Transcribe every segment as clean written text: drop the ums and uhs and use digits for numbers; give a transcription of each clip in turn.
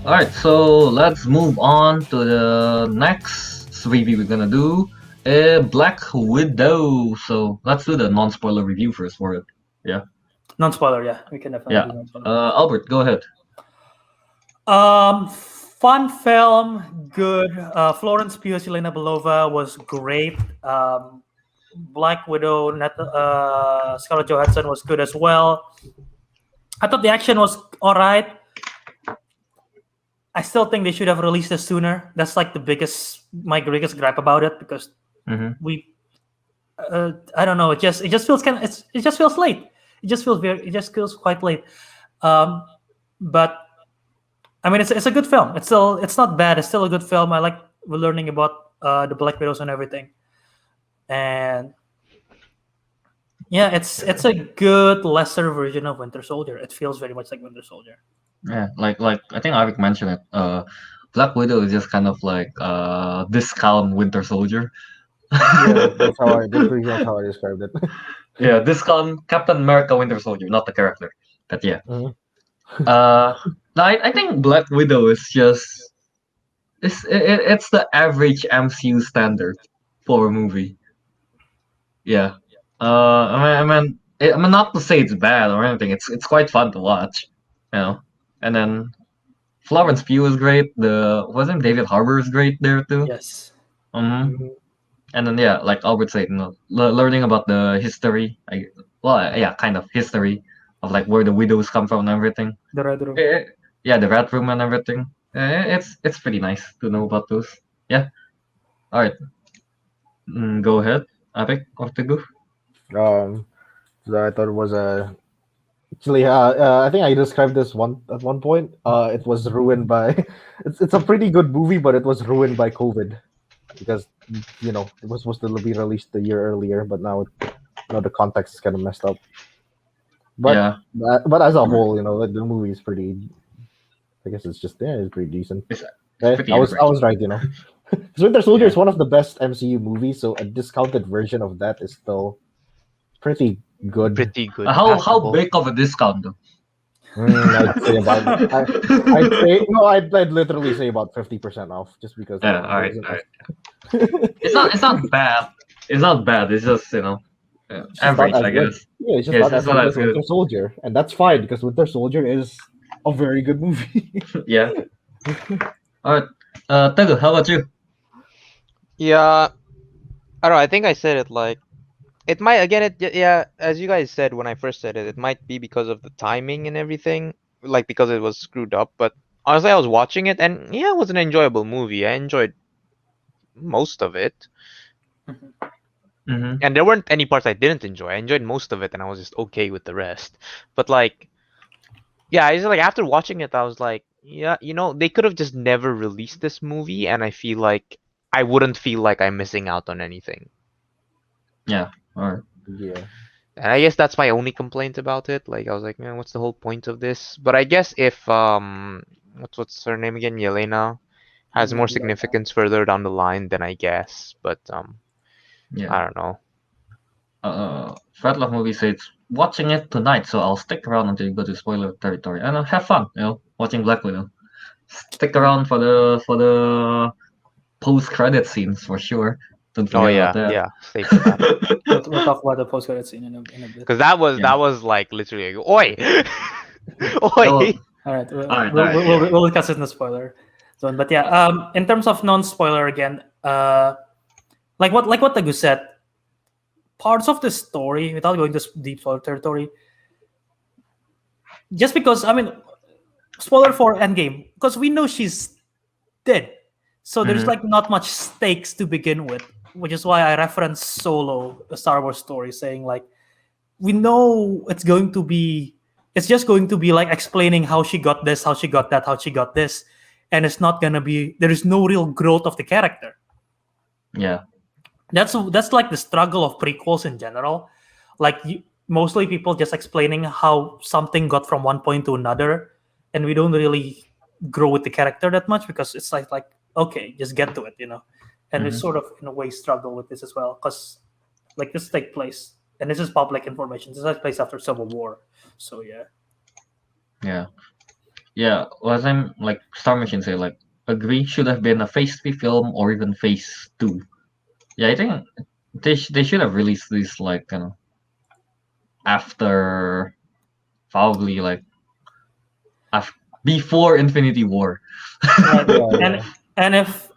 All right, so let's move on to the next review we're gonna do. Black Widow. So let's do the non-spoiler review first for it. Yeah, Non-spoiler, yeah, we can definitely yeah. do non-spoiler. Albert, go ahead. Fun film, good. Florence Pugh as Elena Belova was great. Black Widow, Scarlett Johansson was good as well. I thought the action was all right. I still think they should have released it sooner. That's like my biggest gripe about it because Mm-hmm. I don't know. It just feels it just feels late. It just feels quite late. But I mean, it's a good film. It's not bad. It's still a good film. I like learning about the Black Widows and everything. And yeah, it's a good lesser version of Winter Soldier. It feels very much like Winter Soldier. Yeah, like I think Arik mentioned it. Black Widow is just kind of like discount Winter Soldier. Yeah, that's pretty much how I described it. Yeah, discount Captain America Winter Soldier, not the character. But yeah. Mhm. No, I think Black Widow is just it's the average MCU standard for a movie. Yeah. I mean, not to say it's bad or anything. It's quite fun to watch, you know. And then Florence Pugh is great. Wasn't David Harbour is great there too. Yes. Mm-hmm. Mhm. And then yeah, like Albert said, learning about the history. Yeah, kind of history of like where the widows come from and everything. The Red Room. Yeah, the rat room and everything. It's pretty nice to know about those. Yeah. All right. Go ahead, Arik or Teguh. Um, so I thought it was a actually. I think I described this one at one point. It was ruined by. It's a pretty good movie, but it was ruined by COVID because it was supposed to be released a year earlier, but now the context is kind of messed up. But Yeah, but as a whole, the movie is pretty. I guess it's just it's pretty decent. it's pretty I was right, 'Cause Winter Soldier Yeah. is one of the best MCU movies, so a discounted version of that is still pretty good. Pretty good. How Passable. big of a discount though? I'd say about. I'd say no. I'd literally say about 50% off, just because. Yeah, all right, all right. It's not bad. It's not bad. It's just It's just average, not as I good. guess. Yeah, it's just Yeah, not it's as not good as as good. Winter Soldier, and that's fine because Winter Soldier is a very good movie. Yeah. All right. Teguh, how about you? Yeah, I don't know. I think I said it like it might again. Yeah, as you guys said when I first said it, it might be because of the timing and everything, like because it was screwed up. But honestly, I was watching it and yeah, it was an enjoyable movie. I enjoyed most of it, Mm-hmm. and there weren't any parts I didn't enjoy. I enjoyed most of it, and I was just okay with the rest. But like, yeah, I just like after watching it, I was like, yeah, they could have just never released this movie, and I feel like I wouldn't feel like I'm missing out on anything. Yeah. All right. Yeah. And I guess that's my only complaint about it. Like I was like, man, what's the whole point of this? But I guess if what's her name again? Yelena has more significance further down the line, then I guess. But Yeah. I don't know. Fred Love Movie says watching it tonight, so I'll stick around until you go to spoiler territory and have fun. Watching Black Widow. Stick around for the post credit scenes for sure. Don't Oh forget yeah, about that. yeah. Stay for that. We'll talk about the post-credit scene in a bit. Because that was like literally like, oi, oi. All right, All right, we'll discuss it in the spoiler zone. But yeah, in terms of non-spoiler again, like what Tagu said, parts of the story without going to deep spoiler territory. Just because spoiler for Endgame, because we know she's dead, so there's like not much stakes to begin with, which is why I reference Solo, a Star Wars story, saying like we know it's just going to be like explaining how she got this, how she got that, how she got this, and it's not gonna be, there is no real growth of the character. Yeah. That's like the struggle of prequels in general. Like mostly people just explaining how something got from one point to another, and we don't really grow with the character that much because it's like okay, just get to it, And we sort of in a way struggle with this as well because like this take place, and this is public information. This takes place after Civil War, so yeah. yeah, was I'm like Star Machine say like agree should have been a Phase 3 film or even Phase 2. Yeah, I think they should have released this like after probably like before Infinity War. Right. Yeah, and yeah. and if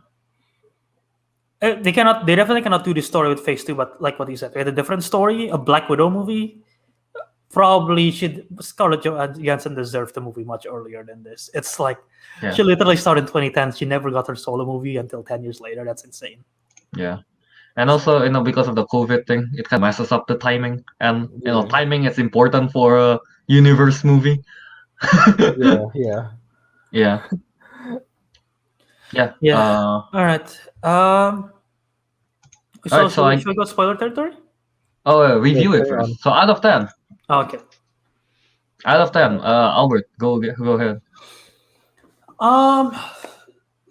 they definitely cannot do this story with Phase 2, but like what you said, we had a different story, a Black Widow movie. Probably should Scarlett Johansson deserved the movie much earlier than this. It's like Yeah. she literally started in 2010. She never got her solo movie until 10 years later. That's insane. Yeah. And also, because of the COVID thing, it kind of messes up the timing. And Yeah. timing is important for a universe movie. Yeah, yeah. Yeah. Yeah. Yeah. Uh, All right. So Alright, so should we go spoiler territory? review it carry on. first. So out of 10. Oh, okay. Out of 10, Albert, go ahead.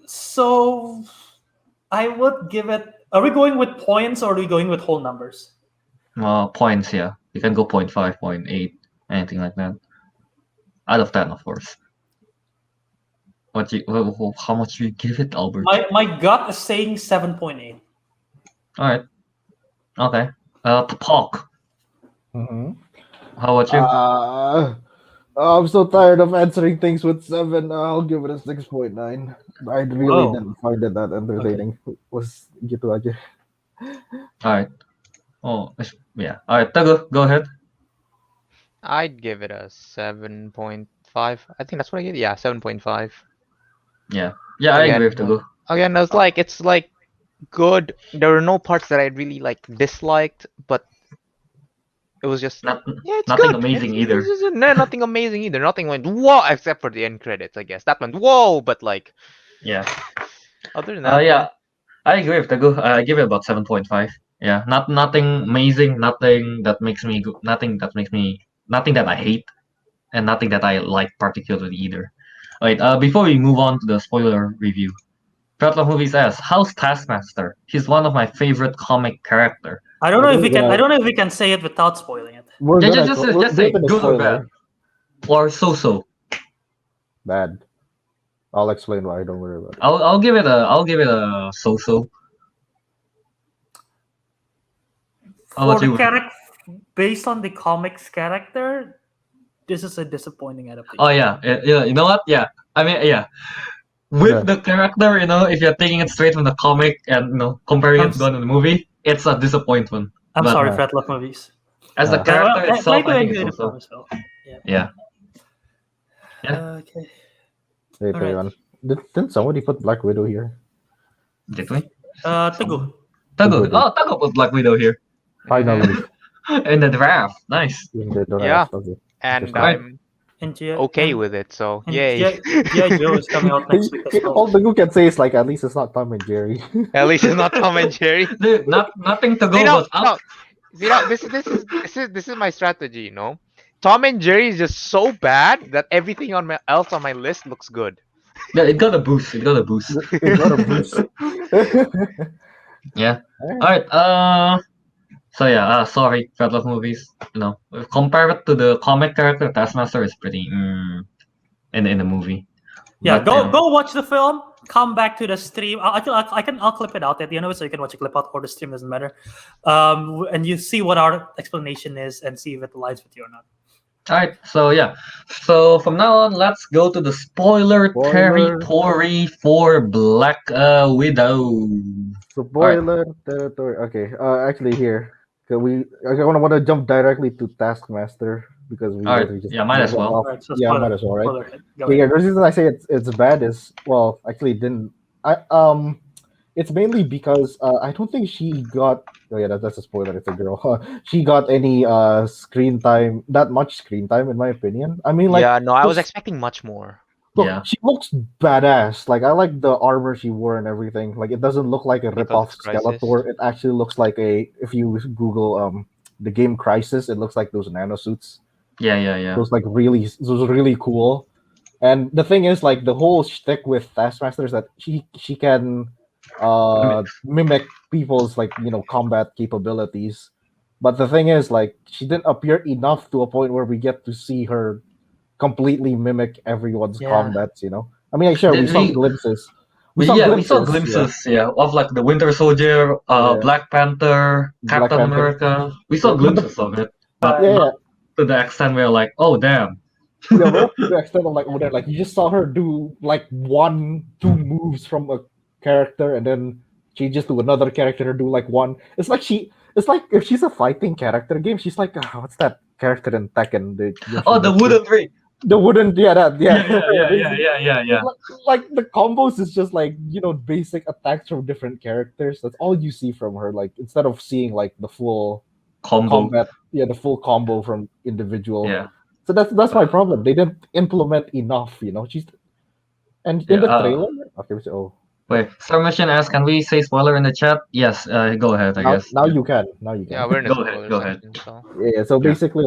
So I would give it. Are we going with points or are we going with whole numbers? Points, yeah. You can go 0.5, 0.8, anything like that. Out of 10, of course. How much do you give it, Albert? My gut is saying 7.8. Alright. Okay. Talk. Mhm. How about you? I'm so tired of answering things with 7. I'll give it a 6.9. I really Whoa. didn't find it that entertaining. Was gitu aja. Alright. Oh, yeah. Alright, Tago, go ahead. I'd give it a 7.5. I think that's what I get. Yeah, 7.5. Yeah. Yeah, I agree with Tago. Again, it's like good. There were no parts that I really like disliked, but it was just it's Nothing good. amazing It's either. just, nothing amazing either. Nothing went whoa, except for the end credits. I guess that went whoa, but like Yeah. other than that, Yeah. I agree with Tago. I give it about 7.5. Yeah. Nothing amazing, nothing that makes me nothing that I hate, and nothing that I like particularly either. Wait, before we move on to the spoiler review, Fretlock Movies asks, how's Taskmaster? He's one of my favorite comic character. I don't know if we can. gonna- I don't know if we can say it without spoiling it. We're Yeah, gonna just we'll say do it in the good or spoiler. bad. Or so-so. Bad. I'll explain why. Don't worry about it. I'll give it a so-so. How For about the you? character, based on the comics character, this is a disappointing adaptation. Oh yeah, you know what? Yeah, I mean yeah. With the character, if you're taking it straight from the comic and comparing it to the movie, it's a disappointment. I'm But sorry, Fretlock Movies. as the Yeah. character itself, I think enjoy it's the film also as well. yeah. Okay. Wait, Alright. on. Didn't somebody put Black Widow here? Did we? Tagu. Tago. did. Oh, Tago put Black Widow here Finally. in the draft. Nice. In the draft. Yeah. Okay. and Interesting. I'm And G- okay and- with it. So and yay. G.I. Joe is coming out next week as All well. the you can say is like, at least it's not Tom and Jerry. At least it's not Tom and Jerry. Dude, nothing to go See now, but no, up. see now, this is my strategy. Tom and Jerry is just so bad that everything else on my list looks good. Yeah, it got a boost. It got a boost. It got a boost. Yeah. All right. So yeah. Sorry, Fredlock Movies. Compare it to the comic character, Taskmaster is pretty in the movie. Yeah, But, go watch the film. Come back to the stream. I'll clip it out at the end of it, so you can watch a clip out or the stream, doesn't matter. And you see what our explanation is and see if it aligns with you or not. All right. So yeah. So from now on, let's go to the spoiler territory for Black Widow. Spoiler territory. Okay. Actually, here. I want to jump directly to Taskmaster because we Alright, literally just yeah, might as well. All right, so Yeah, spoiler- might as well, right? spoiler ahead. Go Okay, ahead. yeah, the reason I say it's bad is actually it didn't it's mainly because I don't think she got that's a spoiler, it's a girl. She got any that much screen time in my opinion. I mean, like, yeah, no, I was looks- expecting much more. look, Yeah. she looks badass. Like, I like the armor she wore and everything. Like, it doesn't look like a Because rip-off it's Crisis. Skeletor. It actually looks like if you Google the game Crisis, it looks like those nanosuits. Yeah. Those really cool. And the thing is, like, the whole shtick with Taskmaster is that she can mimic people's combat capabilities. But the thing is, like, she didn't appear enough to a point where we get to see her completely mimic everyone's Yeah. combats. I mean, sure, we Did saw we- glimpses. we saw glimpses, of like the Winter Soldier, Yeah. Black Panther, Black Captain Panther. America. We saw Yeah, but glimpses of it, but Yeah, not to the extent where like, oh damn. yeah, we're up to the extent of like, like you just saw her do like 1, 2 moves from a character, and then changes to another character to do like one. It's like if she's a fighting character game, she's like, what's that character in Tekken? Oh, the wooden tree. The wooden, yeah. Yeah. Like the combos is just like basic attacks from different characters. That's all you see from her. Like instead of seeing like the full Combo. combat, the full combo from individual. Yeah. So that's my problem. They didn't implement enough. She's and in Yeah, the trailer. Okay, so Wait, Star Mission asks, can we say spoiler in the chat? Yes, go ahead, I guess. now you can. Now you can. Yeah, we're in the Go ahead, spoiler go ahead. section, so. Yeah, so basically,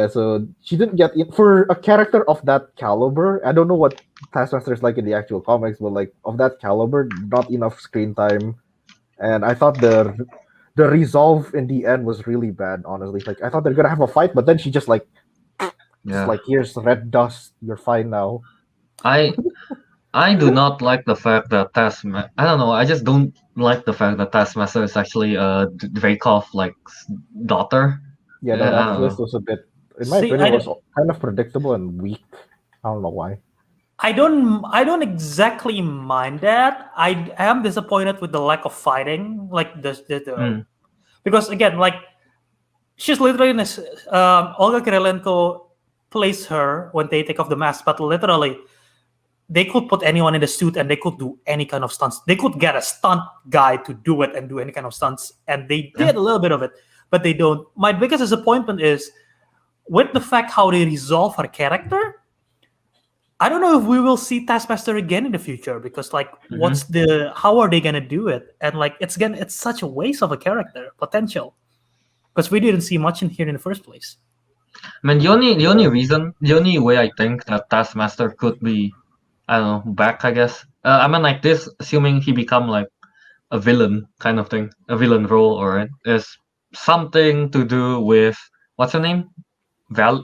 so she didn't get for a character of that caliber. I don't know what Taskmaster is like in the actual comics, but like of that caliber, not enough screen time, and I thought the resolve in the end was really bad. Honestly, like I thought they're gonna have a fight, but then she just like here's red dust. You're fine now. I do not like the fact that I don't know. I just don't like the fact that Taskmaster is actually Dreykov like daughter. Yeah, no, I that don't twist know. was a bit, in my See, opinion, I was kind of predictable and weak. I don't know why. I don't exactly mind that. I am disappointed with the lack of fighting, like because again, like she's literally in this. Olga Kirilenko plays her when they take off the mask, but literally, they could put anyone in the suit and they could do any kind of stunts. They could get a stunt guy to do it and do any kind of stunts, and they did a little bit of it, but they don't. My biggest disappointment is with the fact how they resolve her character. I don't know if we will see Taskmaster again in the future because, like, how are they gonna do it? And like, it's such a waste of a character potential because we didn't see much in here in the first place. I mean, the only way I think that Taskmaster could be, I don't know, back. I guess. I mean, like this, assuming he become like a villain kind of thing, a villain role, or is something to do with what's her name, Val.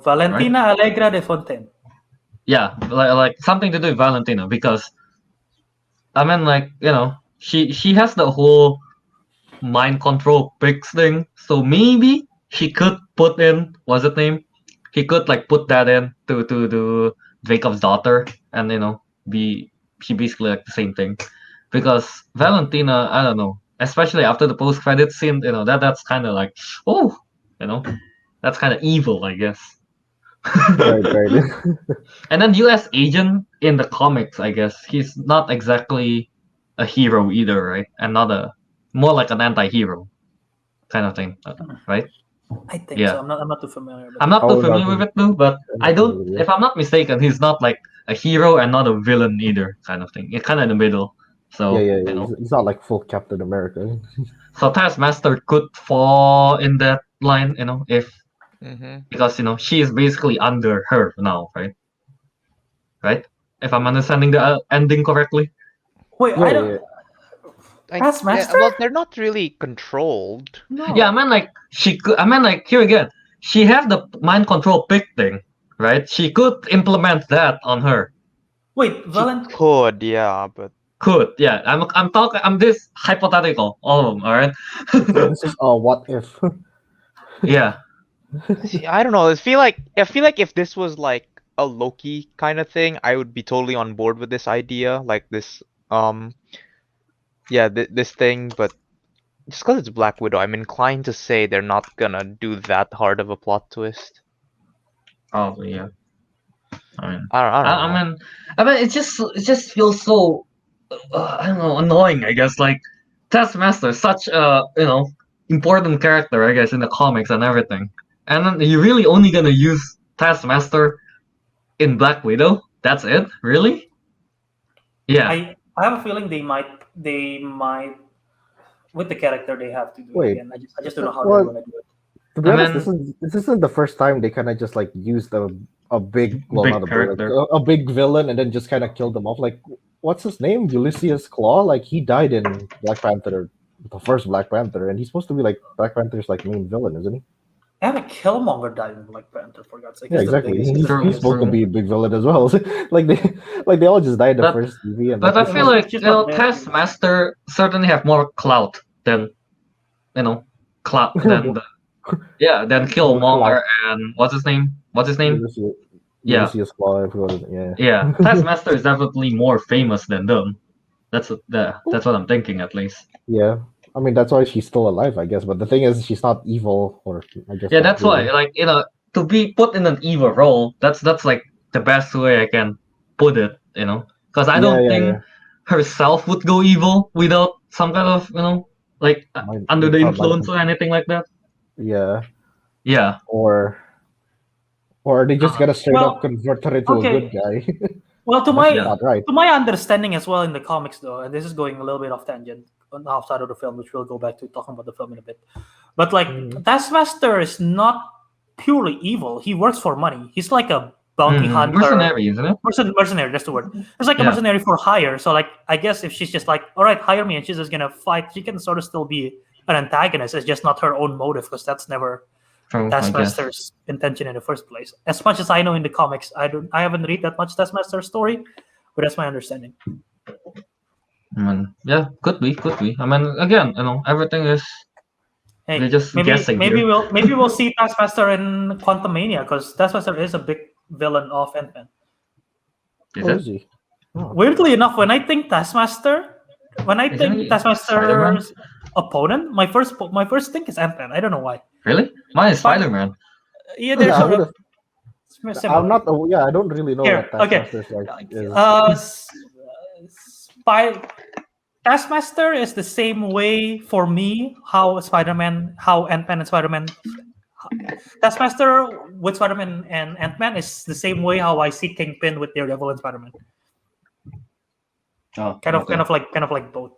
Valentina Allegra de Fontaine. Yeah, like something to do with Valentina because I mean, like she has the whole mind control pigs thing, so maybe she could put in what's it name? He could like put that in to Jacob's daughter, and she basically like the same thing because Valentina, I don't know, especially after the post credit scene, that's kind of like that's kind of evil, I guess. Right. And then U.S. agent in the comics, I guess he's not exactly a hero either, right? And more like an anti-hero kind of thing, right? I think Yeah. so. I'm not too familiar. I'm not too familiar with it too, but I don't. If I'm not mistaken, he's not like a hero and not a villain either, kind of thing. It's kind of in the middle. So he's not like full Captain America. So Taskmaster could fall in that line, if because she is basically under her now, right? Right? If I'm understanding the ending correctly. Wait, I don't. Taskmaster? Well, they're not really controlled. No. Yeah, I mean like she could. I mean like here again, she has the mind control pig thing, right? She could implement that on her. Wait, She could, yeah, but could, yeah. I'm talking. I'm this hypothetical, all of them. All right. This is what if? Yeah. See, I don't know. I feel like if this was like a Loki kind of thing, I would be totally on board with this idea, like this this thing, but just because it's Black Widow, I'm inclined to say they're not gonna do that hard of a plot twist. Probably, yeah. I mean, I mean, it just feels so, I don't know, annoying. I guess like Taskmaster is such a important character, I guess, in the comics and everything, and then you're really only gonna use Taskmaster in Black Widow. That's it, really? Yeah. I have a feeling they might with the character they have to do it again. I just don't know how they're gonna do it. To be honest, this isn't the first time they kind of just like used a big character, a big villain, and then just kind of killed them off. Like, what's his name? Ulysses Claw. Like he died in Black Panther, the first Black Panther, and he's supposed to be like Black Panther's like main villain, isn't he? Eric Killmonger died in Black Panther, for God's sake. Yeah, He's the exactly. biggest- He's, True, he's supposed to true. be a big villain as well. Like they all just died in the But- first movie, and But I that's feel was like just not there. Taskmaster certainly have more clout than clout than than Killmonger and what's his name? What's his name? Yeah. Ulysses Claw, I forgot it. Yeah. Yeah, Taskmaster is definitely more famous than them. That's what I'm thinking at least. Yeah. I mean, that's why she's still alive, I guess. But the thing is, she's not evil, or I guess. Yeah, not that's why really. to be put in an evil role. That's like the best way I can put it. Because I don't think herself would go evil without some kind of like under the influence or anything like that. Yeah. Yeah. Or they just gotta straight up convert her into a good guy. Well, to That's my not right. to my understanding as well in the comics, though, and this is going a little bit off tangent outside of the film, which we'll go back to talking about the film in a bit. But like Taskmaster is not purely evil. He works for money. He's like a bounty hunter. Mercenary, isn't it? Mercenary, that's the word. It's like a mercenary for hire. So like I guess if she's just like, all right, hire me, and she's just gonna fight, she can sort of still be an antagonist. It's just not her own motive, because that's never Taskmaster's intention in the first place. As much as I know in the comics, I haven't read that much Taskmaster story, but that's my understanding. Yeah, could be. I mean, again, everything is. Hey, they're just guessing. Maybe here. we'll see Taskmaster in Quantumania, because Taskmaster is a big villain of Ant-Man. Is it? Weirdly enough, when I think Taskmaster's opponent, my first thing is Ant-Man. I don't know why. Really? Mine is Spider-Man. Yeah, they're sort of similar. I'm not. Yeah, I don't really know Here, what Taskmaster's like. Taskmaster is the same way for me how Ant-Man and Spider-Man. Taskmaster with Spider-Man and Ant-Man is the same way how I see Kingpin with Daredevil and Spider-Man. Oh, kind of like both.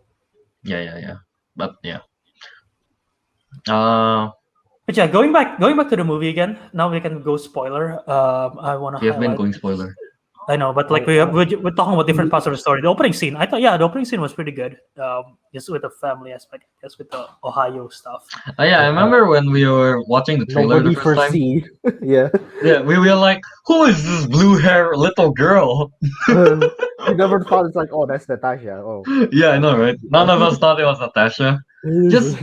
Yeah. But yeah. But yeah, going back to the movie again. Now we can go spoiler. I want to. We have been going spoiler. I know, but like we're talking about different parts of the story. The opening scene, I thought, the opening scene was pretty good. Just with the family aspect, just with the Ohio stuff. Oh yeah, I remember when we were watching the trailer the first time. Yeah. Yeah, we were like, "Who is this blue hair little girl?" We never thought it's like, oh, that's Natasha. Oh. Yeah, I know, right? None of us thought it was Natasha. Just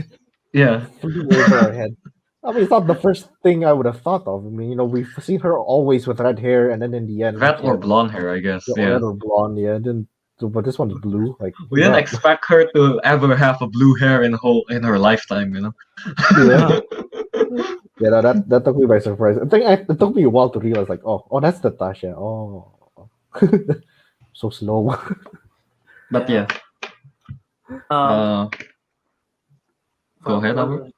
yeah. Over our head. I mean, it's not the first thing I would have thought of. I mean, we've seen her always with red hair, and then in the end, red or blonde hair, I guess. Yeah, red or blonde. Yeah, but this one's blue. Like we didn't expect her to ever have a blue hair in her lifetime. Yeah. Yeah, that took me by surprise. I think it took me a while to realize, like, oh, that's Natasha. Oh, so slow. But yeah. Go ahead, Albert.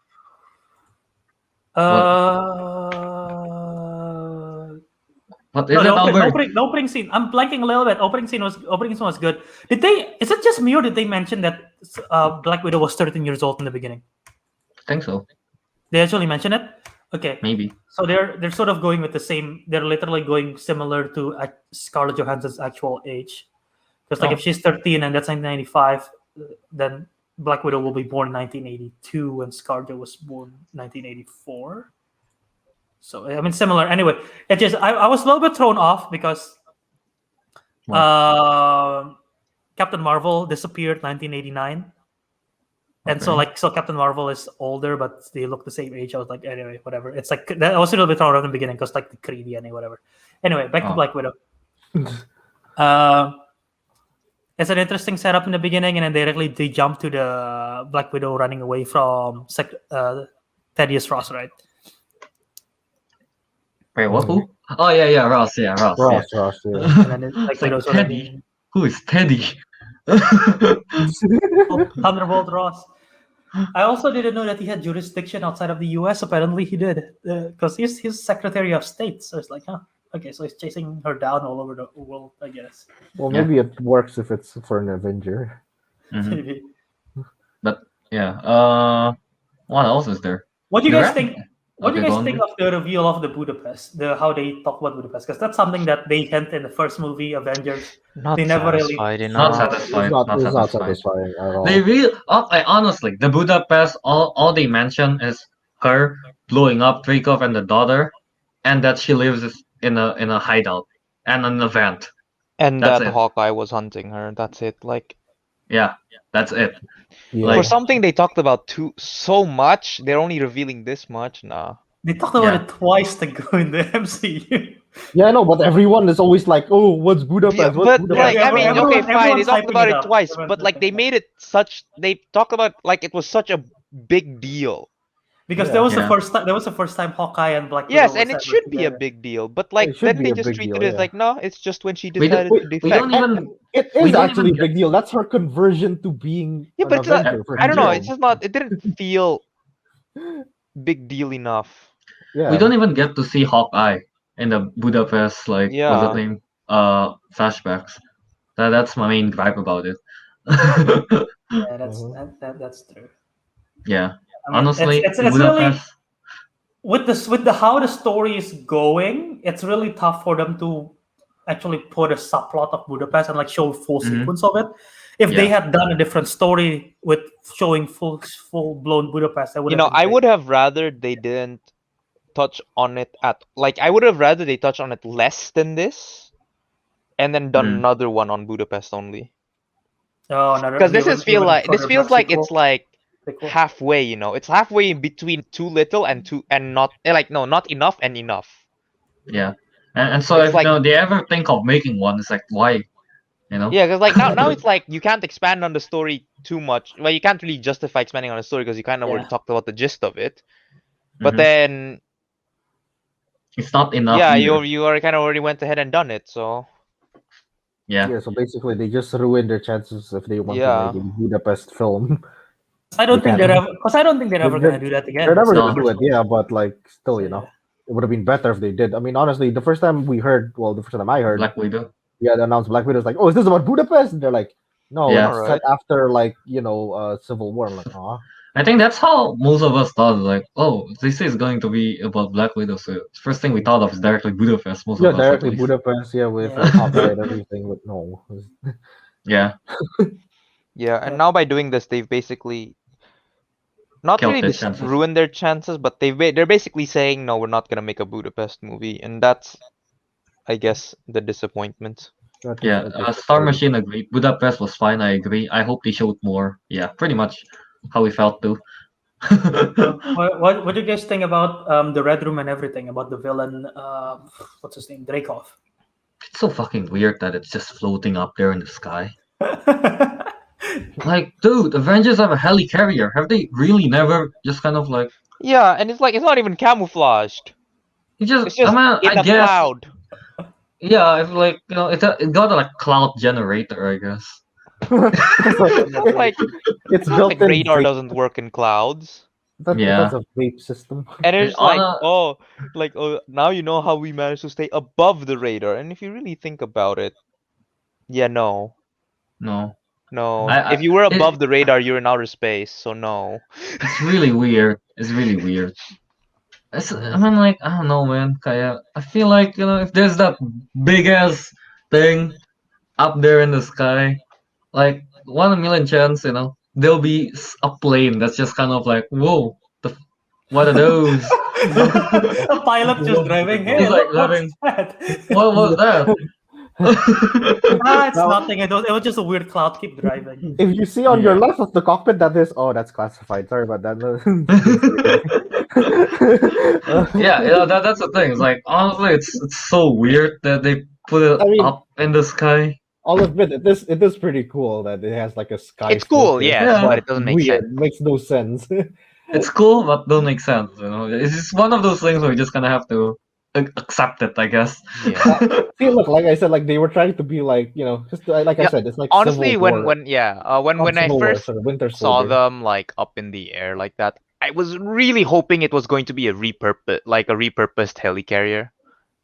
What is it, Albert? The opening scene. I'm blanking a little bit. Opening scene was good. Is it just me, or did they mention that Black Widow was 13 years old in the beginning? I think so. They actually mention it? Okay. Maybe. So they're sort of going with the same. They're literally going similar to Scarlett Johansson's actual age. Because if she's 13 and that's 1995, then Black Widow will be born in 1982 and Scarlett was born in 1984. So I mean, similar. Anyway, it just I was a little bit thrown off because Captain Marvel disappeared 1989, and so Captain Marvel is older, but they look the same age. I was like, anyway, whatever. It's like I was a little bit thrown off in the beginning because like the Creed and whatever. Anyway, back to Black Widow. It's an interesting setup in the beginning, and then they jump to the Black Widow running away from Thaddeus Ross, right? Wait, what? Who? Oh yeah, Ross. Yeah, Ross. Ross. Yeah. Yeah. And then It's like Teddy. Who is Teddy? Thunderbolt Ross. I also didn't know that he had jurisdiction outside of the U.S. Apparently, he did, because he's Secretary of State. So it's like, okay, so he's chasing her down all over the world, I guess. Well, maybe it works if it's for an Avenger. Mm-hmm. But yeah, what else is there? What do you guys think? What do you guys think of the reveal of the Budapest? How they talk about Budapest? Because that's something that they hint in the first movie, Avengers. They never really. Not satisfied. It's not satisfying at all. They really, honestly, the Budapest. All they mention is her blowing up Dreykov and the daughter, and that she lives in a hideout and an event. And That's that it. Hawkeye was hunting her. That's it. Like Yeah, that's it. Yeah. for Like, something they talked about so much, they're only revealing this much. Nah. They talked about Yeah. it twice to go in the MCU. Yeah, I know, but everyone is always like, "Oh, what's Budapest? Yeah, What's but Budapest?" like I mean, okay, Everyone- fine. They everyone's talked hyping about it it up. twice, Everyone's but like hyping they it up. made it such. They talked about like it was such a big deal. Because Yeah. that was the Yeah. first time. That was the first time Hawkeye and Black Widow Yes, was and it ever should be a together. big deal. But It like should then be they a just big treated deal, it as yeah. like no, it's just when she We don't- decided to we defect. don't even. It We is don't actually a even big deal. That's her conversion to being Yeah, an but it's not, Avenger. For I don't know. film. It's just not. It didn't feel big deal enough. Yeah. We don't even get to see Hawkeye in the Budapest, like, what's Yeah. that name? Flashbacks. That's my main gripe about it. Yeah, that's Mhm. that's true. Yeah. I mean, Honestly, it's really Budapest. with this with the how the story is going. It's really tough for them to actually put a subplot of Budapest and like show full Mhm. sequence of it. If they Yeah. had done a different story with showing full blown Budapest, that would You have know, been I great. would have rather they didn't touch on it at like I would have rather they touch on it less than this, and then done Mm. another one on Budapest only. Oh, another Because this even- is feel even like this further feels back like sequel. it's like Sequel. halfway. You know, it's halfway in between too little and too and not like no, not enough and enough. Yeah. And so It's if like- they ever think of making one, it's like, why? You know? Yeah, because like now it's like you can't expand on the story too much. Well, you can't really justify expanding on the story because you kind of already Yeah. talked about the gist of it. But Mhm. then It's not enough. yeah, either. you already kind of already went ahead and done it. So Yeah. Yeah. So basically, they just ruined their chances if they want Yeah. to make a Budapest film. I don't They think can't. they're ever because I don't think they're ever They're- gonna do that again. They're never That's gonna the do it. first one. Yeah, but like still, you know, it would have been better if they did. I mean, honestly, the first time we heard, well, the first time I heard, Black Widow. yeah, they announced Black Widow. Like, oh, is this about Budapest? And they're like, no, Yeah. it's Alright. set after like Civil War. I'm like, oh, I think that's how most of us thought. Like, oh, this is going to be about Black Widow. So first thing we thought of is directly Budapest. Most yeah, of us, at directly least. Budapest. Yeah, with Yeah. Hawkeye and everything. But no, Yeah. yeah, and now by doing this, they've basically not Killed really their just chances. ruined their chances, but they're basically saying no, we're not gonna make a Budapest movie, and that's, I guess, the disappointment. Yeah. Star Machine agreed. Budapest was fine. I agree. I hope they showed more. Yeah. Pretty much how we felt too. What do you guys think about the Red Room and everything about the villain? What's his name? Dreykov. It's so fucking weird that it's just floating up there in the sky. Like, dude, Avengers have a helicarrier. Have they really never just kind of like? Yeah, and it's like it's not even camouflaged. You just, It's just I mean, in I a guess. cloud. Yeah, if like it got a like cloud generator, I guess. It's like it's it's not built like in. radar vape- doesn't work in clouds. Yeah. That's a vape system. And it's on like, a- oh, now you know how we managed to stay above the radar. And if you really think about it, yeah, no. No, If you were it- above the radar, you're in outer space, so no. it's really weird. It's really weird. I mean, like, I don't know, man. Kaya, I feel like if there's that big ass thing up there in the sky, like 1 in a million chance, there'll be a plane that's just kind of like, whoa, what are those? A pilot just driving. Hey, He's like look, what's driving. that? What was that? It's No. nothing. It was just a weird cloud. Keep driving. If you see on your Yeah. left of the cockpit that is, oh, that's classified. Sorry about that. Yeah, that's the thing. It's like honestly, it's so weird that they put it I mean- up in the sky. I'll admit it is pretty cool that it has like a sky. It's cool, filter, yes, Yeah. but it doesn't make weird. sense. Makes no sense. It's cool, but don't make sense. It's just one of those things where you just kind of have to accept it, I guess. Yeah. See, look, like I said, like they were trying to be like, just like I Yeah, said, it's like Honestly, Civil when War. when I Civil War, first sorry, Winter saw Soldier. them like up in the air like that, I was really hoping it was going to be a repurposed helicarrier.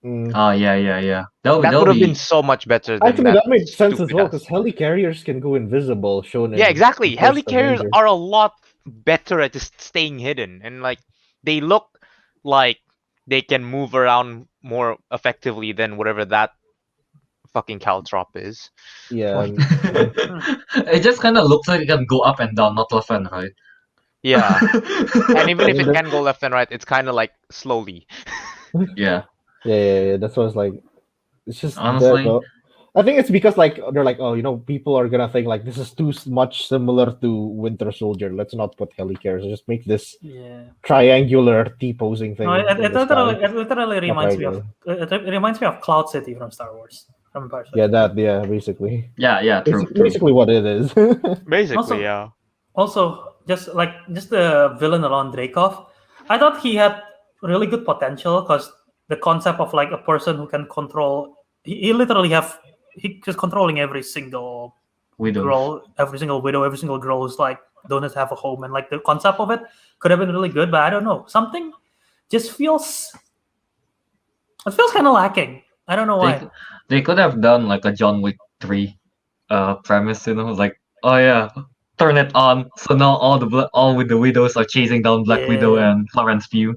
Mm. Oh yeah. That would have been so much better than Actually, that made sense as stupid well ass- because helicarriers can go invisible. Shown in Yeah, exactly. the first Helicarriers Avenger. are a lot better at just staying hidden, and like they look like they can move around more effectively than whatever that fucking caltrop is. Yeah, It just kind of looks like it can go up and down, not left and right. Yeah. And even if mean, it can go left and right, it's kind of like slowly. Yeah, yeah. That's what it's like. It's just that honestly, though. I think it's because like they're like, oh, people are gonna think like this is too much similar to Winter Soldier. Let's not put helicarriers. Just make this Yeah. triangular T-posing No, thing in the sky. it literally Not reminds me of triangular. it reminds me of Cloud City from Star Wars, from Empire Yeah, Strikes Back. basically. yeah, true, true. Basically what it is. Basically, Also, yeah. just the villain around Dreykov, I thought he had really good potential because the concept of like a person who can control, he literally he's controlling every single Widows. girl, every single widow, every single girl who's like don't have a home, and like the concept of it could have been really good, but I don't know, something just feels kind of lacking. I don't know They why. they could have done like a John Wick 3 premise, like, oh yeah, turn it on, so now all with the widows are chasing down Black Widow Yeah. and Florence Pugh.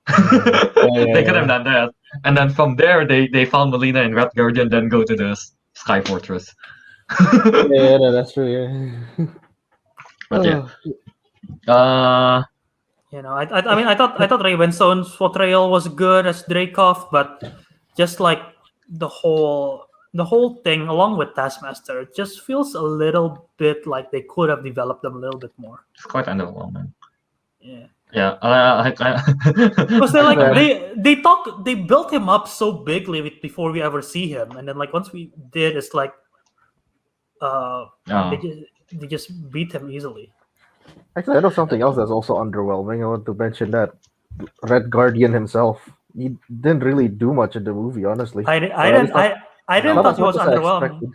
Yeah, They could have yeah. done that, and then from there they found Melina and Red Guardian, then go to the Sky Fortress. Yeah, that's true. Yeah. But yeah, Oh, uh, I mean, I thought Ravenstone's portrayal was good as Dreykov, but just like the whole thing, along with Taskmaster, it just feels a little bit like they could have developed them a little bit more. it's quite underwhelming. Yeah, Yeah, because they're like I mean, they built him up so bigly before we ever see him, and then like once we did, it's like uh oh, they just beat him easily. actually, I know something else that's also underwhelming. I want to mention that Red Guardian himself. He didn't really do much in the movie, honestly. I Or at least not, didn't not thought as he much was as I underwhelming. expected.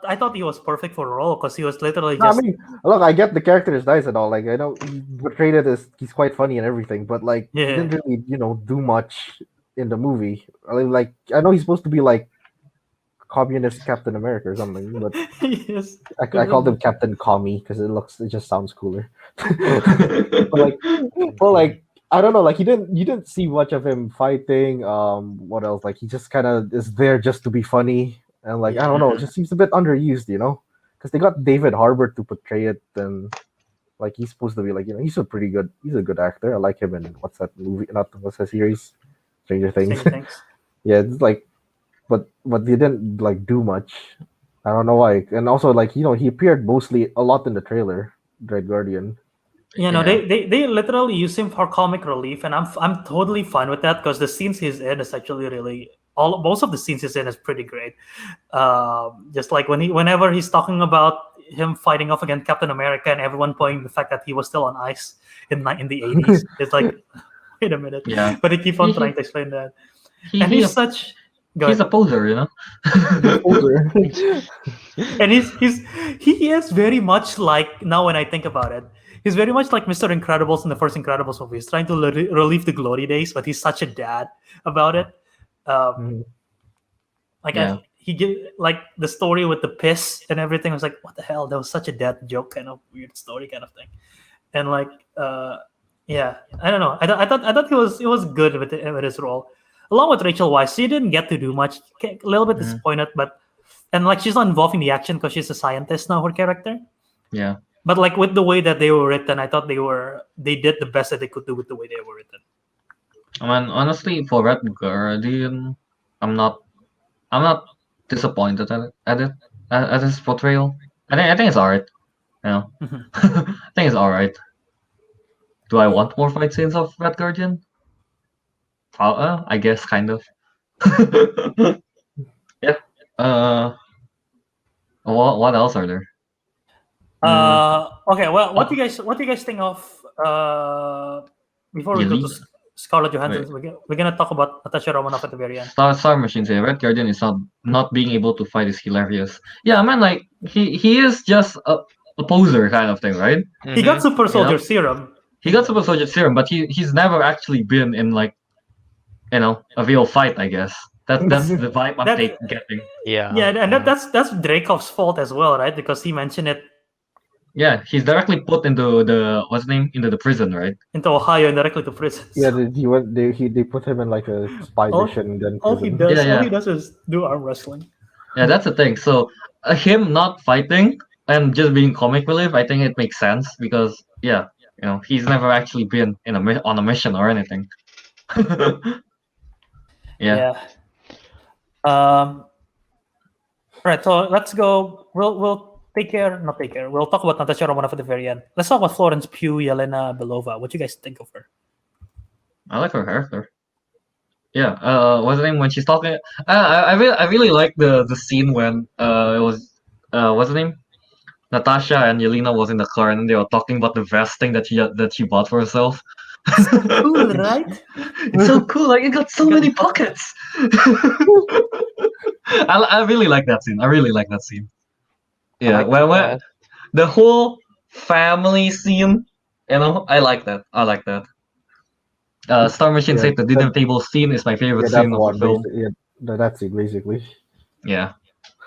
I thought he was perfect for the role because he was literally No, I just mean, look, I get the character is nice and all. Like, I know he portrayed it as he's quite funny and everything, but like, he yeah. didn't really, do much in the movie. I mean, like, I know he's supposed to be like communist Captain America or something, but Yes. I called him Captain Commie because it just sounds cooler. but like, well, like I don't know, like you didn't see much of him fighting. What else? Like he just kind of is there just to be funny, and like I don't know, it just seems a bit underused, because they got David Harbour to portray it, and like he's supposed to be like he's a good actor. I like him in what's that movie? Not what's that series? Stranger Things. Same things. Yeah, it's like, but they didn't like do much. I don't know why. And also like he appeared mostly a lot in the trailer, Red Guardian. Yeah. They literally use him for comic relief, and I'm totally fine with that because the scenes he's in is actually really most of the scenes he's in is pretty great. Just like whenever he's talking about him fighting off against Captain America and everyone pointing the fact that he was still on ice in the 80s, it's like, wait a minute, Yeah. but they keep on He- trying to explain that, he, and he, he's such. Go he's ahead. a poser, Older. And he is very much like, now when I think about it, he's very much like Mr. Incredibles in the first Incredibles movie. He's trying to relieve the glory days, but he's such a dad about it. Mhm. Like Yeah. he give like the story with the piss and everything. I was like, what the hell? That was such a dad joke kind of weird story kind of thing. And like yeah, I don't know. I thought he was good with his role. Along with Rachel Weisz, she didn't get to do much. A little bit disappointed, but and like she's not involved in the action because she's a scientist now. Her character, Yeah. but like with the way that they were written, I thought they did the best that they could do with the way they were written. I mean, honestly, for Red Guardian, I'm not disappointed at his portrayal. I think it's alright. I think it's alright. Do I want more fight scenes of Red Guardian? I guess kind of. Yeah. What else are there? Okay. Well, what do you guys think of before we go to Elite? Scarlett Johansson? We're gonna talk about Natasha Romanoff at the very end. Star Machine say Red Guardian is not being able to fight is hilarious. Yeah, I mean, like he is just a poser kind of thing, right? He got Super Soldier Serum. He got Super Soldier Serum, but he's never actually been in like a real fight. I guess that's the vibe I'm getting. Yeah, and that's Dreykov's fault as well, right? Because he mentioned it. Yeah, he's directly put into into the prison, right? Into Ohio and directly to prison. Yeah, they put him in like a spy mission. Then all he does is do arm wrestling. Yeah, that's the thing. So him not fighting and just being comic relief, I think it makes sense because he's never actually been on a mission or anything. Yeah. Yeah. All right, so let's go. We'll take care. Not take care. We'll talk about Natasha Romanoff at the very end. Let's talk about Florence Pugh, Yelena Belova. What do you guys think of her? I like her character. Yeah. What's the name when she's talking? I really like the scene when it was what's the name? Natasha and Yelena was in the car and they were talking about the vest thing that she bought for herself. Cool, right? It's so cool. Like it got so many pockets. I really like that scene. I really like that scene. I Yeah. like When the whole family scene, I like that. I like that. Star Machine Yeah, said the dinner table scene is my favorite that scene of the one. film. Yeah, that's it basically. Yeah.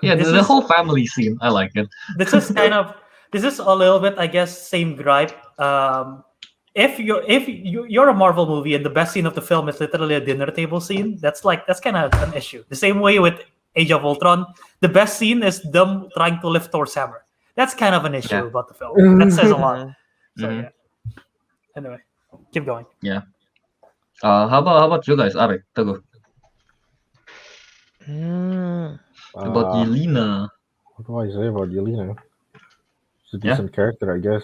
Yeah, This the is whole family scene. I like it. this is kind of this is a little bit, I guess, same gripe. If you're a Marvel movie and the best scene of the film is literally a dinner table scene, that's kind of an issue. The same way with Age of Ultron, the best scene is them trying to lift Thor's hammer. That's kind of an issue Yeah. about the film. That says a lot. Mhm. So Mhm. yeah. Anyway, keep going. Yeah. How about you guys? Abe, Tago. Mm, About Uh, Yelena. what do I say about Yelena? She's a Yeah. decent character, I guess.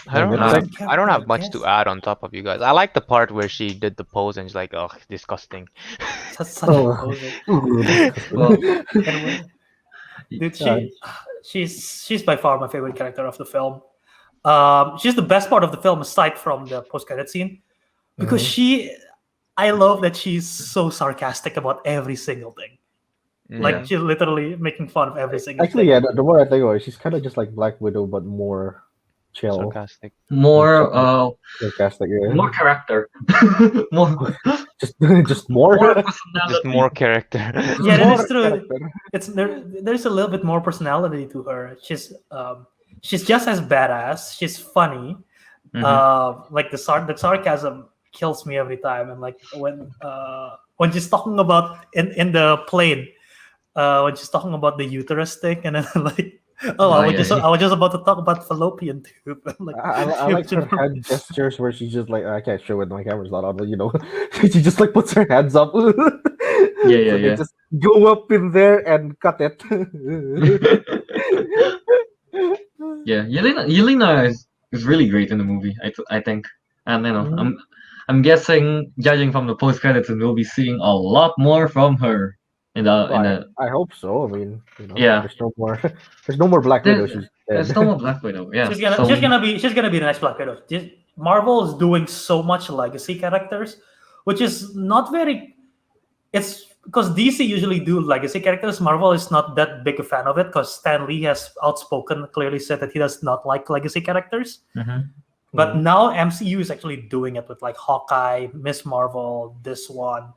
I don't Yeah. have I don't have much to add on top of you guys. I like the part where she did the pose and she's like, "Oh, disgusting." Such a Oh. poser. Well, Anyway, dude, Yeah. she's by far my favorite character of the film. She's the best part of the film aside from the post-credit scene because I love that she's so sarcastic about every single thing. Like Yeah. she's literally making fun of every single Actually, thing. yeah. The more I think about it, she's kind of just like Black Widow, but more chill, Sarcastic. more sarcastic. Yeah. more character. more just more. more Just personality. more character. Yeah, that More is true. character. It's there's a little bit more personality to her. She's just as badass. She's funny. Like the sarcasm kills me every time. And like when she's talking about in the plane, when she's talking about the uterus thing, and then like, I was just about to talk about fallopian tube. Like, I like her hand gestures where she's just like, I can't show it, my camera's not on, but she just like puts her hands up. Yeah, So they yeah. just go up in there and cut it. Yeah, Yelena is really great in the movie. I think, and I'm guessing, judging from the post credits, we'll be seeing a lot more from her in the. I hope so. I mean, Yeah. there's no more Black Widow. There's, She's there's dead. no more Black Widow. Yeah, she's gonna be the next Black Widow. Marvel is doing so much legacy characters, which is not very. It's because DC usually do legacy characters. Marvel is not that big a fan of it because Stan Lee has clearly said that he does not like legacy characters. But now MCU is actually doing it with like Hawkeye, Miss Marvel, this one.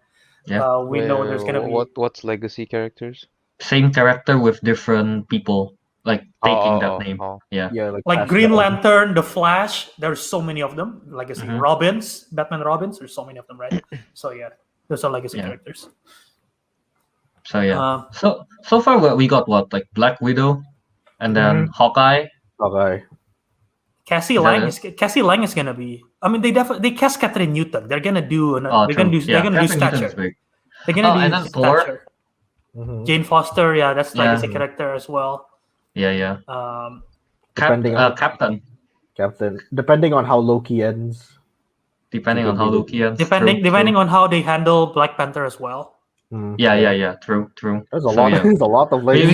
Yeah. We know there's gonna be what's legacy characters? Same character with different people like taking that name. Yeah. Yeah, like Green Lantern, The Flash. There's so many of them. Legacy Robins, Batman Robins. There's so many of them, right? So yeah, those are legacy characters. So yeah. So far we got what, like Black Widow, and then Hawkeye. Cassie Lang is gonna be. I mean, they cast Catherine Newton. They're gonna do. They're gonna do Stature. They're gonna do Stature. Jane Foster, yeah, that's legacy character as well. Yeah. Captain. Depending on how Loki ends. Depending on how Loki ends. Depending on how they handle Black Panther as well. Yeah. True. There's a lot. There's a lot of legacy.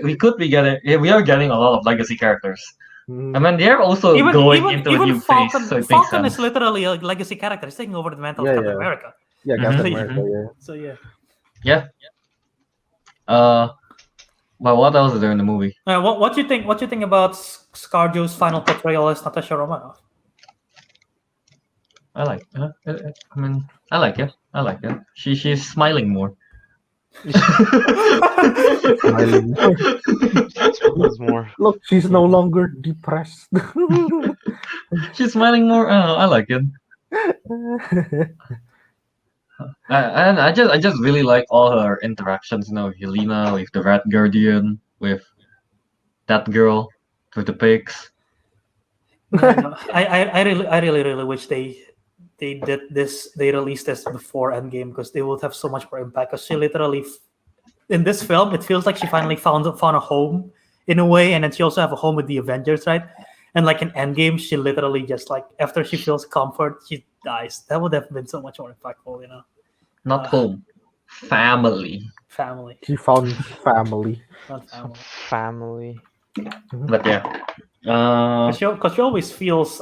We could be getting. Yeah, we are getting a lot of legacy characters. I mean, they're also going into a new Falcon, phase, so it makes Falcon sense. is literally a legacy character. He's taking over the mantle of Captain America. Yeah, Captain America. Yeah. So yeah. Yeah. Well, what else is there in the movie? What you think? What you think about ScarJo's final portrayal as Natasha Romanoff? I like. I mean, I like it. She's smiling more. Smiling. More. Look, she's no longer depressed. She's smiling more. I like it. And I just really like all her interactions. Yelena with the Red Guardian, with that girl with the pigs. No. I really wish they did this. They released this before Endgame because they would have so much more impact. Because she literally, in this film, it feels like she finally found a home in a way, and then she also have a home with the Avengers, right? And like in Endgame, she literally just like after she feels comfort, she dies. That would have been so much more impactful, you know. Not home, family. Family, She found family. not family. Family. But yeah, Because she always feels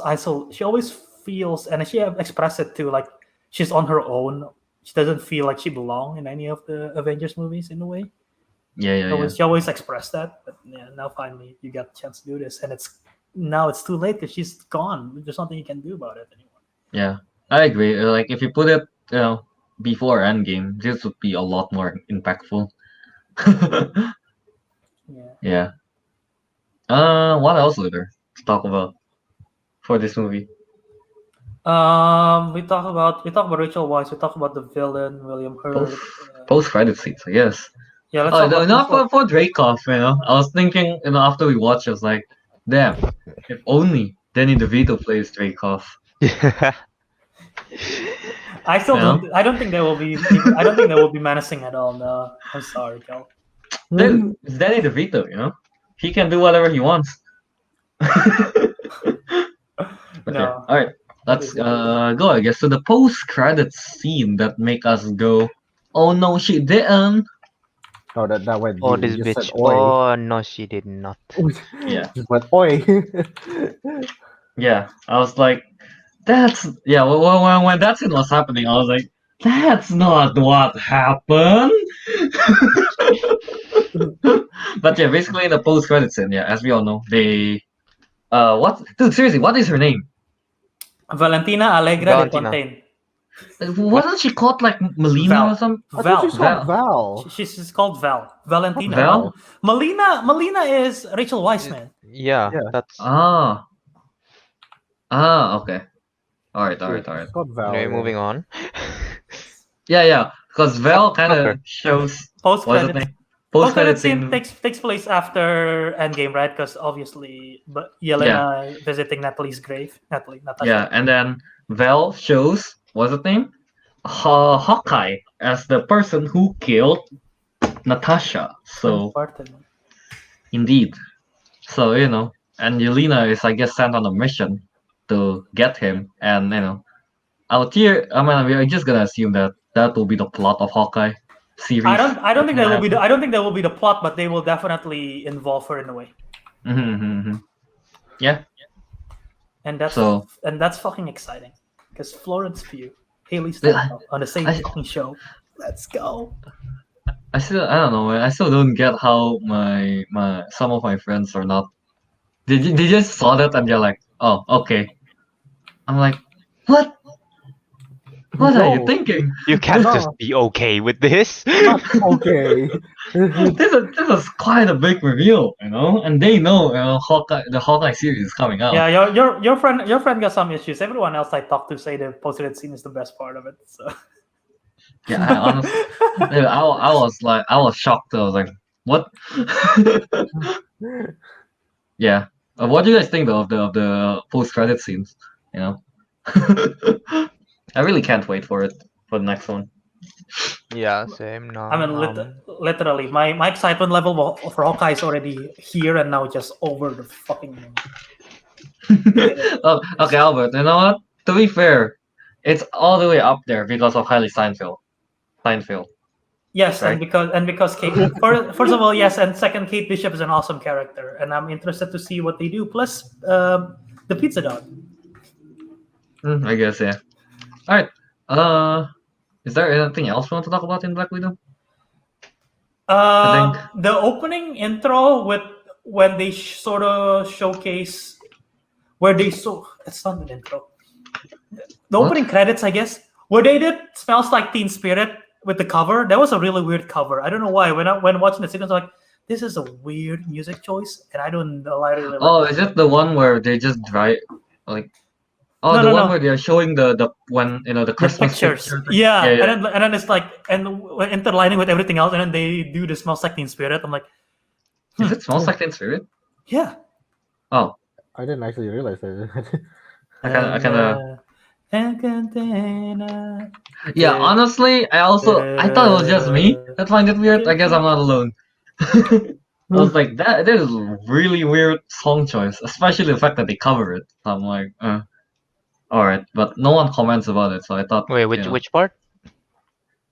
She always feels, and she have expressed it too. Like she's on her own. She doesn't feel like she belongs in any of the Avengers movies in a way. yeah. She always expressed that. But yeah, now finally you got a chance to do this, and it's too late because she's gone. There's nothing you can do about it anymore. Yeah, I agree. Like if you put it, before Endgame, this would be a lot more impactful. Yeah. Yeah. What else is there to talk about for this movie? We talk about Rachel Weisz. We talk about the villain William Hurt. Post credit scenes, I guess. Yeah, let's Oh, talk no, about not this for Dreykov, I was thinking, after we watched, I was like, damn, if only Danny DeVito plays Dreykov. I still Yeah. don't. I don't think they will be. I don't think they will be menacing at all. No, I'm sorry, Kel. Dude, it's Danny DeVito, He can do whatever he wants. But yeah, No. all right, let's go, I guess, to the post-credits scene that make us go, oh no, she didn't. Oh, that went. Oh, You this just bitch. said oi. Oh, no, she did not. Yeah. Just went oi. Yeah, I was like, when that scene was happening, I was like, that's not what happened. But yeah, basically in the post-credits scene, yeah, as we all know, they, dude, seriously, what is her name? Valentina Allegra Valentina. de Fontaine. Wasn't she called like Melina Val. or something? I thought she's Val. called Val. She's called Val. Valentina. Val? Melina is Rachel Weisz, man. Yeah, Yeah. that's. Ah, okay. All right. She's called Val. Anyway, yeah. moving on. Yeah, because Val kind Fucker. of shows Post what's the credit. name? Post credit Post-credit scene scene. takes place after Endgame, right? Because obviously, but Yelena visiting Natalie's grave. Natasha. Yeah, and then Val shows what's the name? Hawkeye as the person who killed Natasha. So Barton. indeed, so and Yelena is, I guess, sent on a mission to get him, and out here, we're just gonna assume that will be the plot of Hawkeye series. I don't think that will be I don't think that will be the plot, but they will definitely involve her in a way. Yeah. And that's So- fucking exciting because Florence Pugh, Haley Steinfeld on the same I- fucking show. Let's go. I don't know, man. I still don't get how my some of my friends are not. They just saw that and they're like, oh, okay. I'm like, what? What are you No. thinking? You can't No. just be okay with this. Not okay. This is quite a big reveal, and they know, the Hawkeye series is coming out. Yeah, your friend got some issues. Everyone else I talked to say the post-credit scene is the best part of it. So. Yeah, I honestly, dude, I was shocked. I was like, what? Yeah. What do you guys think though of the post credit scenes? I really can't wait for the next one. Yeah, same. No. I mean, literally, my excitement level for Hawkeye is already here and now just over the fucking moon. Oh, okay, Albert. You know what? To be fair, it's all the way up there because of Hailey Steinfeld. Yes, Right. and because Kate. First of all, yes, and second, Kate Bishop is an awesome character, and I'm interested to see what they do. Plus, the pizza dog. I guess, yeah. All right. Is there anything else we want to talk about in Black Widow? The opening intro with when they sort of showcase where they it's not an intro. The What? opening credits, I guess, where they did "Smells Like Teen Spirit" with the cover. That was a really weird cover. I don't know why. When watching the sequence, I was like, this is a weird music choice, and I don't know. I really like Oh, is it the one where they just drive like? Oh, No, the no, one no. where they're showing the when the the Christmas pictures. picture. Yeah, Yeah. and then it's like interlining with everything else, and then they do the "Smells Like Teen Spirit." I'm like, Is it Smells Like Teen Spirit? Yeah. Oh, I didn't actually realize that. I kind of. Encantina. Yeah, honestly, I thought it was just me that find it weird. I guess I'm not alone. I was like, that is a really weird song choice, especially the fact that they cover it. So I'm like, all right, but no one comments about it, so I thought, Wait, you know, which part?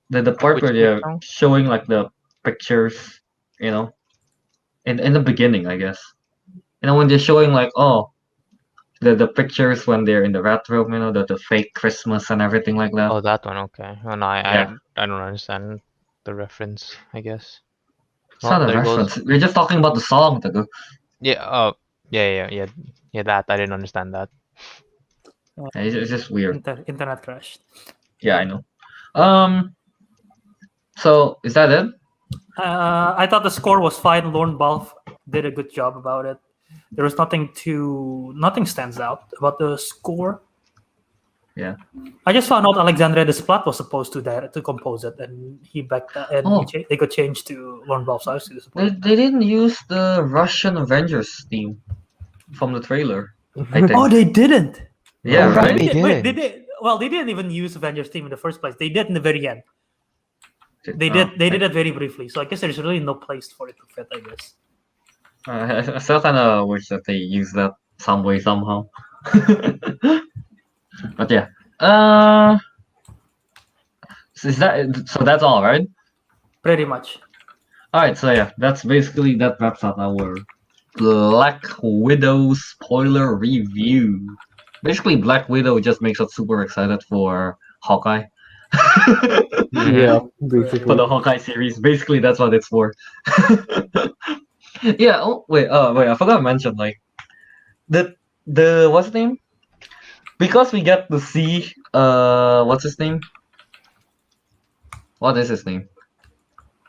the part where Which they're song? showing like the pictures, you know, in the beginning, I guess, when they're showing like, oh, the pictures when they're in the rat room, the fake Christmas and everything like that. Oh, that one. Okay. Oh, no, Yeah. I don't understand the reference, I guess. It's Oh, not a there goes. reference. We're just talking about the song, Tago. Yeah. Oh, yeah. That I didn't understand that. Yeah, it's just weird. Internet crashed. Yeah, I know. So is that it? I thought the score was fine. Lorne Balfe did a good job about it. There was nothing stands out about the score. Yeah. I just found out Alexandre Desplat was supposed to compose it, and he backed and Oh. they got changed to Lorne Balfe's house to support. They didn't use the Russian Avengers theme from the trailer, I think. Oh, they didn't. Yeah, Oh, right? They Wait, didn't. they did. Well, they didn't even use Avengers theme in the first place. They did in the very end. They Oh, did. They did it very briefly. So I guess there's really no place for it to fit. I guess. I still kind of wish that they use that some way somehow. But yeah. So that's all, right? Pretty much. All right. So yeah, that wraps up our Black Widow spoiler review. Basically, Black Widow just makes us super excited for Hawkeye. Yeah, For basically. the Hawkeye series. Basically, that's what it's for. Yeah. Oh wait. I forgot to mention like the what's his name? Because we get to see what's his name? What is his name?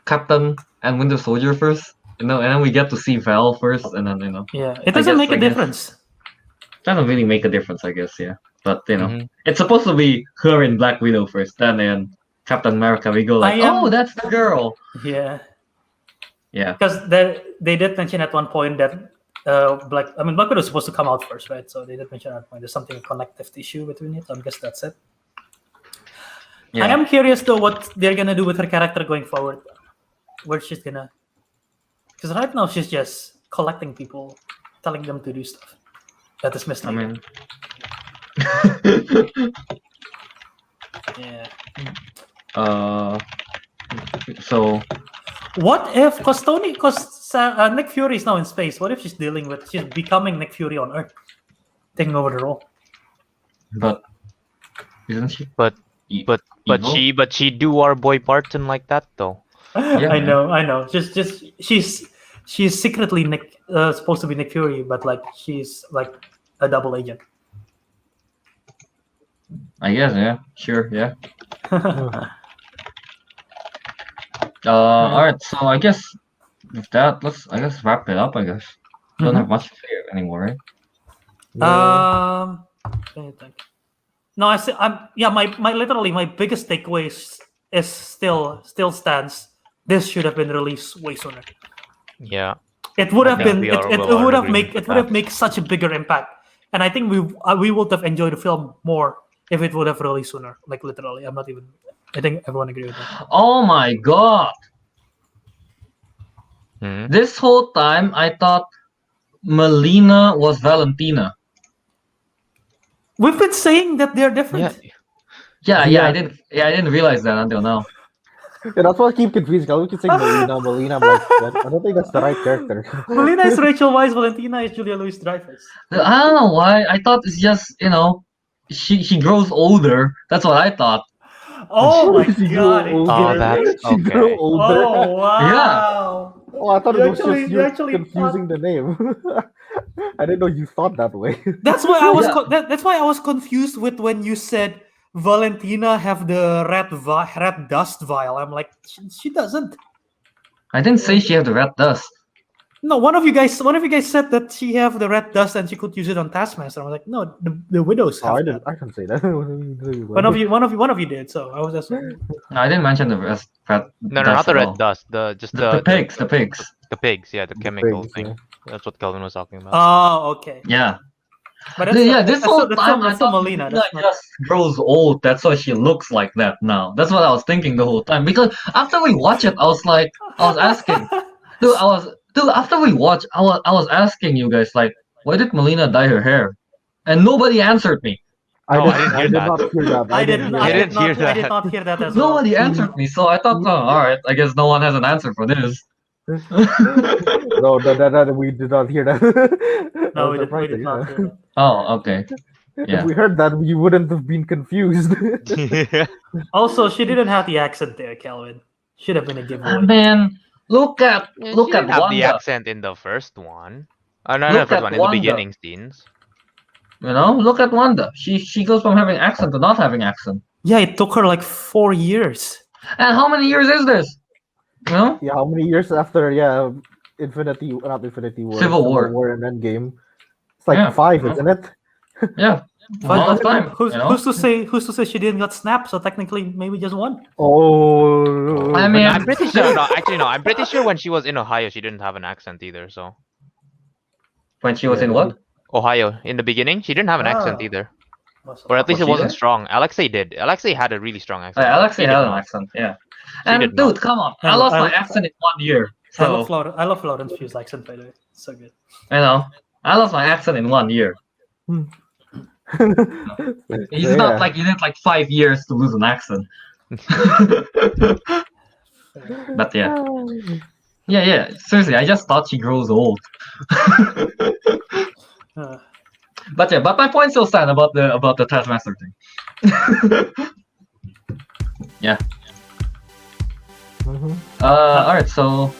Captain and Winter Soldier first, and then we get to see Val first, and then Yeah, it doesn't make a I guess- difference. doesn't really make a difference, I guess. Yeah, but Mhm. it's supposed to be her and Black Widow first, then Captain America. We go like, I am- oh, that's the girl. Yeah, Yeah. because they did mention at one point that Black Widow was supposed to come out first, right? So they did mention at one point there's something connective tissue between it. I guess that's it. Yeah. I am curious though what they're gonna do with her character going forward. Where she's gonna, because right now she's just collecting people, telling them to do stuff. That is I misleading. mean, Yeah. so What if, because Nick Fury is now in space. What if she's becoming Nick Fury on Earth, taking over the role? but isn't she? But evil? she do our boy Barton like that though. Yeah, I know. Just she's secretly Nick, supposed to be Nick Fury, but like she's like a double agent. I guess, yeah, sure, yeah. All right, so I guess with that, let's wrap it up. I guess don't have much to say anymore, right? Let me think. No, my biggest takeaway is still stands. This should have been released way sooner. Yeah. It would I have think been. we are It well would have agreement with made that. make such a bigger impact, and I think we would have enjoyed the film more if it would have released sooner. Like literally, I'm not even. I think everyone agrees with that. Oh my god! Mhm. This whole time I thought Melina was Valentina. We've been saying that they're different. Yeah, I Yeah. didn't realize that until now. Yeah, that's what I keep confusing. I keep saying Melina. I'm like, I don't think that's the right character. Melina is Rachel Weisz. Valentina is Julia Louis-Dreyfus. I don't know why. I thought it's just she grows older. That's what I thought. Oh my She grew god! older. Oh, that's She grew okay. older. Oh wow! Oh, I thought You it was actually- just you you actually confusing the name. I didn't know you thought that way. That's why I was. Yeah. That's why I was confused with when you said Valentina have the red dust vial. I'm like, she doesn't. I didn't say she had the red dust. No, one of you guys said that she have the red dust and she could use it on Taskmaster. I was like, no, the widows Oh, have I that. didn't. I can say that. One of you did. So I was just. No, I didn't mention the red No, dust not the at red all. dust. The pigs. The pigs. Yeah, the chemical Pigs, thing. yeah. That's what Kelvin was talking about. Oh, okay. Yeah. But that's Yeah, still, this that's whole still, time I that's still thought Molina. Melina That's not. just grows old. That's why she looks like that now. That's what I was thinking the whole time. Because after we watch it, I was asking, dude. After we watched, I was asking you guys like, why did Melina dye her hair? And nobody answered me. I Oh, did. I didn't I hear did that. not hear that. I didn't. hear I that. did didn't hear not. I did that. not hear that as well. Nobody answered me, so I thought, oh, all right, I guess no one has an answer for this. No, that we did not hear that. That No, was we surprising, did not yeah. hear that. Oh, okay. If Yeah. we heard that, we wouldn't have been confused. Also, she didn't have the accent there, Calvin. Should have been a giveaway. Man, look at She look didn't at have the Wanda. accent in the first one. Oh, no, not the Look first at one. In the Wanda. beginning scenes. You know, look at Wanda. She goes from having accent to not having accent. Yeah, it took her like 4 years. And how many years is this? You know, Yeah, how many years after? Yeah, not Infinity War, Civil War. and Endgame. It's like Yeah. 5, isn't it? Yeah, a lot of time. Who's, You know, who's to say? Who's to say she didn't got snapped? So technically, maybe just one. Oh, I But mean- I'm pretty sure. No, actually, no. I'm pretty sure when she was in Ohio, she didn't have an accent either. So when she was in Yeah. what? Ohio in the beginning, she didn't have an accent Ah. either, Must or at least Was it she wasn't there? strong. Alexei did. Alexei had a really strong accent. Alexei She did had an not. accent. Yeah. She And did dude, not. come on, I I- lost I- my accent in 1 year. I love So Florence. I love Florence Pugh's accent, by the way. It's so good. you know, I lost my accent in 1 year. It's Yeah. not like you need like 5 years to lose an accent. But yeah. Yeah. Seriously, I just thought she grows old. Uh, But yeah, but my point still stand about the Taskmaster thing. Mhm. All right, so